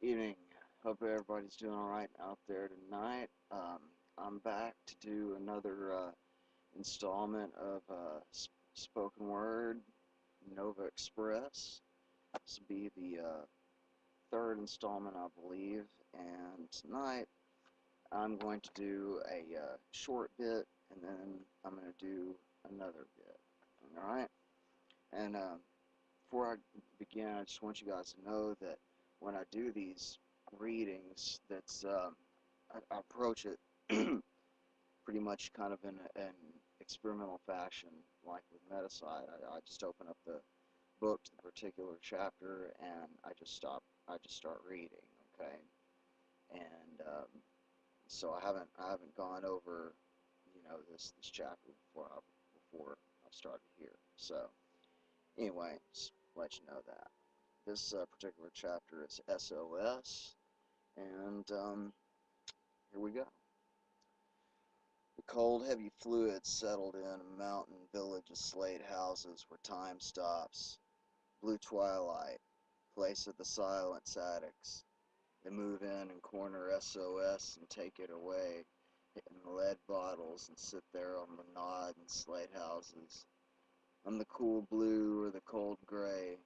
Evening. Hope everybody's doing alright out there tonight. I'm back to do another installment of Spoken Word Nova Express. This will be the third installment, I believe. And tonight I'm going to do a short bit, and then I'm going to do another bit. Alright? And before I begin, I just want you guys to know that when I do these readings, I approach it pretty much kind of in an experimental fashion, like with Metaside. I just open up the book to the particular chapter, and I just start reading. Okay, and so I haven't gone over this chapter before I started here. So anyway, just let you know that. This particular chapter is SOS, and here we go. The cold, heavy fluid settled in a mountain village of slate houses where time stops. Blue twilight, place of the silence addicts. They move in and corner SOS and take it away in lead bottles and sit there on the nod in slate houses. I'm the cool blue or the cold gray.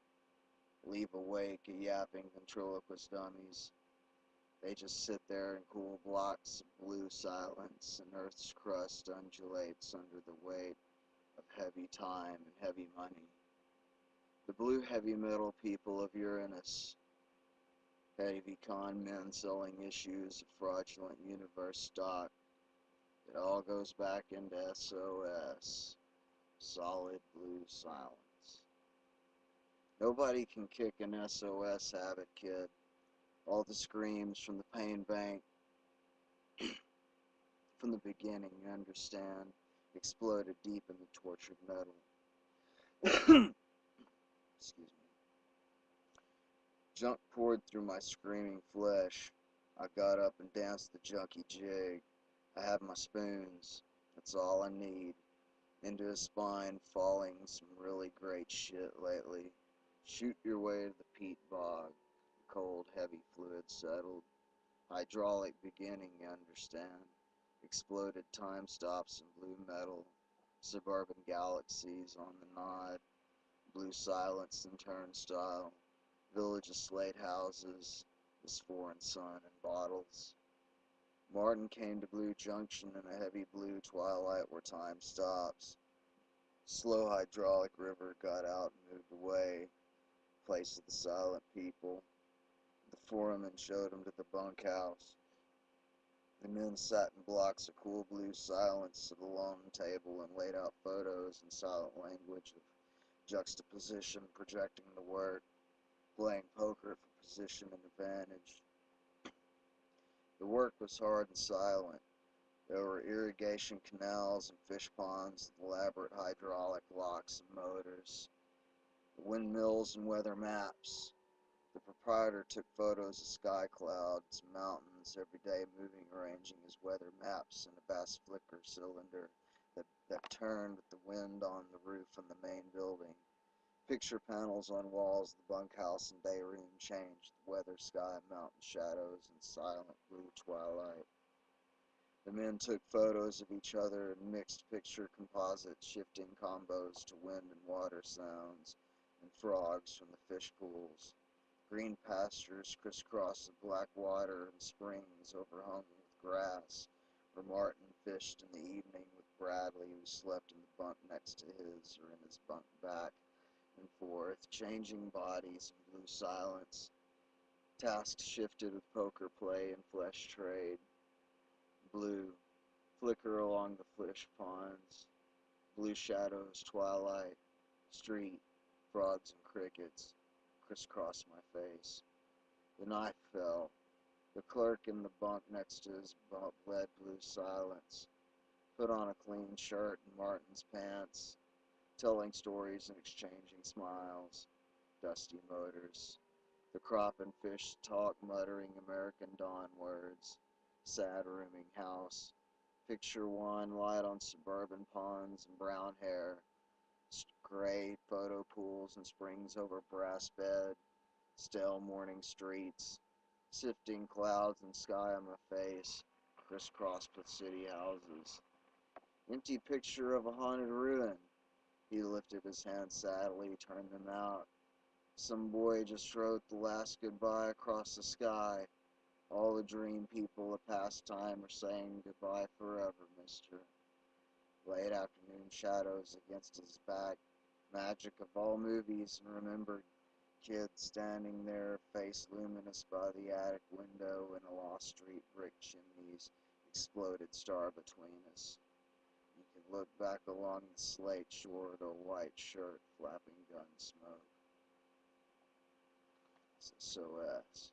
Leave awake a yapping ventriloquist dummies. They just sit there in cool blocks of blue silence, and Earth's crust undulates under the weight of heavy time and heavy money. The blue heavy metal people of Uranus, heavy con men selling issues of fraudulent universe stock. It all goes back into SOS, solid blue silence. Nobody can kick an SOS habit, kid. All the screams from the pain bank, from the beginning, you understand, exploded deep in the tortured metal. Excuse me. Junk poured through my screaming flesh. I got up and danced the junkie jig. I have my spoons. That's all I need. Into his spine, falling some really great shit lately. Shoot your way to the peat bog. The cold, heavy fluid settled. Hydraulic beginning, you understand. Exploded time stops in blue metal. Suburban galaxies on the nod. Blue silence and turnstile. Village of slate houses. This foreign sun in bottles. Martin came to Blue Junction in a heavy blue twilight where time stops. Slow hydraulic river got out and moved away. Place of the silent people. The foreman showed him to the bunkhouse. The men sat in blocks of cool blue silence at the long table and laid out photos in silent language of juxtaposition projecting the work, playing poker for position and advantage. The work was hard and silent. There were irrigation canals and fish ponds, elaborate hydraulic locks and motors, windmills and weather maps. The proprietor took photos of sky clouds, mountains, every day moving, arranging his weather maps in a bass flicker cylinder that turned with the wind on the roof in the main building. Picture panels on walls of the bunkhouse and day room changed the weather, sky, mountain shadows, and silent blue twilight. The men took photos of each other and mixed picture composites, shifting combos to wind and water sounds and frogs from the fish pools. Green pastures crisscrossed the black water and springs overhung with grass, where Martin fished in the evening with Bradley, who slept in the bunk next to his or in his bunk back and forth, changing bodies in blue silence. Tasks shifted with poker play and flesh trade. Blue, flicker along the fish ponds. Blue shadows, twilight, street, frogs and crickets crisscrossed my face. The knife fell. The clerk in the bunk next to his bunk led blue silence. Put on a clean shirt and Martin's pants, telling stories and exchanging smiles. Dusty motors. The crop and fish talk, muttering American dawn words. Sad rooming house. Picture one, light on suburban ponds and brown hair. Gray photo pools and springs over brass bed. Stale morning streets. Sifting clouds and sky on my face, crisscrossed with city houses. Empty picture of a haunted ruin. He lifted his hands sadly, turned them out. Some boy just wrote the last goodbye across the sky. All the dream people of past time are saying goodbye forever, mister. Late afternoon shadows against his back. Magic of all movies and remembered. Kids standing there, face luminous by the attic window in a lost street, brick chimneys, exploded star between us. You could look back along the slate shore to a white shirt flapping gun smoke. It's SOS.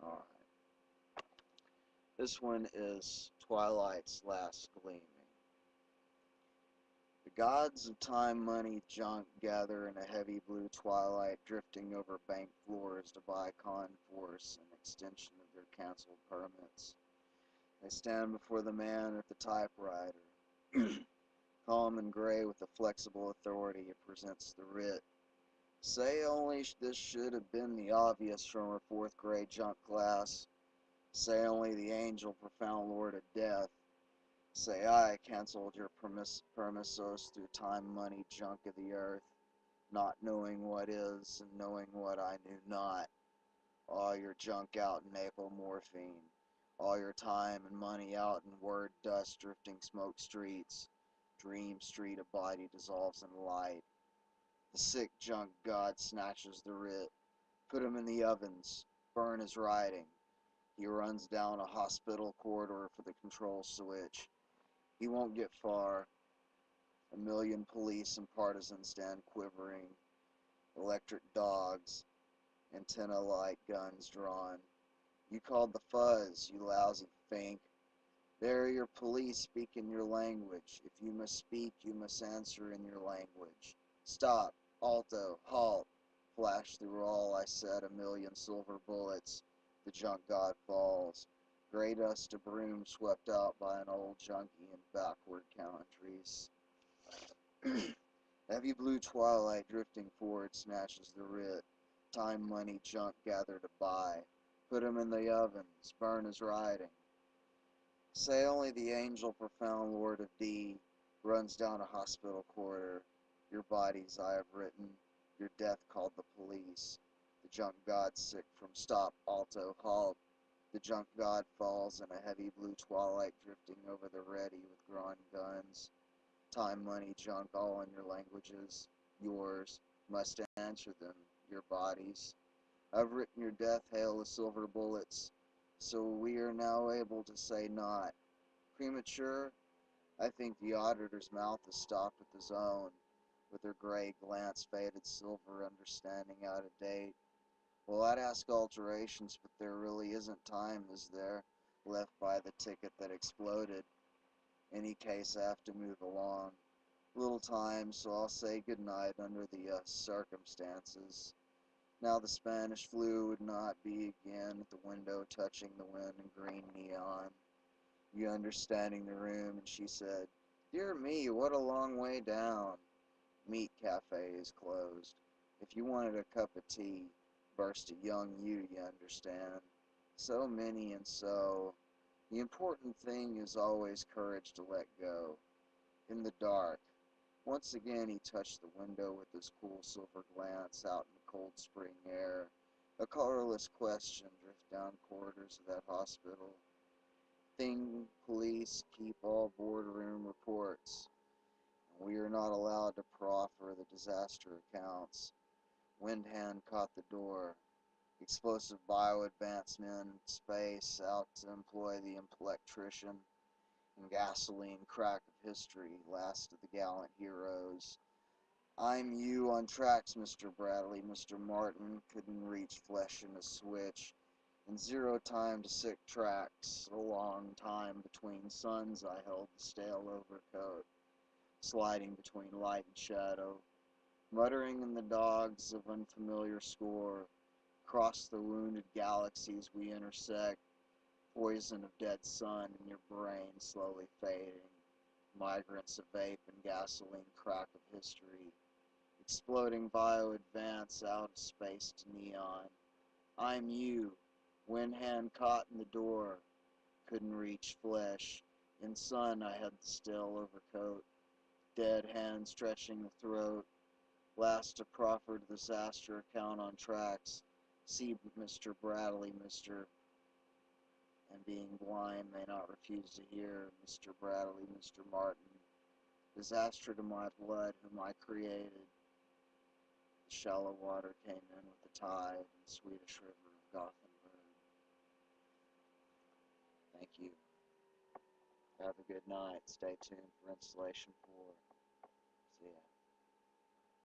Alright. This one is Twilight's Last Gleaming. The gods of time, money, junk gather in a heavy blue twilight, drifting over bank floors to buy conforce and extension of their canceled permits. They stand before the man at the typewriter. Calm and gray with a flexible authority, it presents the writ. Say only this should have been the obvious from her fourth grade junk class. Say only the angel, profound lord of death. Say I canceled your permissos through time, money, junk of the earth, not knowing what is and knowing what I knew not. All your junk out in April morphine. All your time and money out in word dust drifting smoke streets. Dream street a body dissolves in light. The sick junk god snatches the writ. Put him in the ovens. Burn his writing. He runs down a hospital corridor for the control switch. He won't get far. A million police and partisans stand quivering. Electric dogs, antenna-like guns drawn. You called the fuzz, you lousy fink. There are your police speak in your language. If you must speak, you must answer in your language. Stop, alto, halt. Flash through all I said, a million silver bullets. The junk god falls. Gray dust of broom swept out by an old junkie in backward countries. Heavy blue twilight drifting forward snatches the writ. Time, money, junk gather to buy. Put him in the ovens, burn his writing. Say only the angel, profound lord of D, runs down a hospital corridor. Your bodies I have written, your death called the police. The junk god sick from stop, alto, halt. The junk god falls in a heavy blue twilight drifting over the ready with drawn guns. Time, money, junk, all in your languages. Yours, must answer them, your bodies. I've written your death, hail the silver bullets, so we are now able to say not. Premature? I think the auditor's mouth is stopped with his own, with her gray glance faded silver understanding out of date. Well, I'd ask alterations, but there really isn't time, is there, left by the ticket that exploded. Any case, I have to move along. Little time, so I'll say goodnight under the circumstances. Now the Spanish flu would not be again at the window touching the wind and green neon. You understanding the room, and she said, Dear me, what a long way down. Meat cafe is closed. If you wanted a cup of tea, burst a young you understand. So many and so. The important thing is always courage to let go. In the dark. Once again he touched the window with his cool silver glance out in the cold spring air. A colorless question drifts down corridors of that hospital. Thing police keep all boardroom reports. We are not allowed to proffer the disaster accounts. Wind hand caught the door. Explosive bio-advancement in space out to employ the electrician. And gasoline crack of history, last of the gallant heroes. I'm you on tracks, Mr. Bradley. Mr. Martin couldn't reach flesh in a switch. In zero time to sick tracks, a long time between suns I held the stale overcoat, sliding between light and shadow, muttering in the dogs of unfamiliar score, across the wounded galaxies we intersect, poison of dead sun in your brain slowly fading, migrants of vape and gasoline crack of history, exploding bio-advance out of space to neon. I'm you. Wind hand caught in the door. Couldn't reach flesh. In sun I had the stale overcoat. Dead hand stretching the throat. Last to proffered disaster account on tracks. See Mr. Bradley, Mr. And being blind may not refuse to hear Mr. Bradley, Mr. Martin. Disaster to my blood, whom I created. The shallow water came in with the tide in the Swedish river of Gothenburg. Thank you. Have a good night. Stay tuned for installation 4. See ya.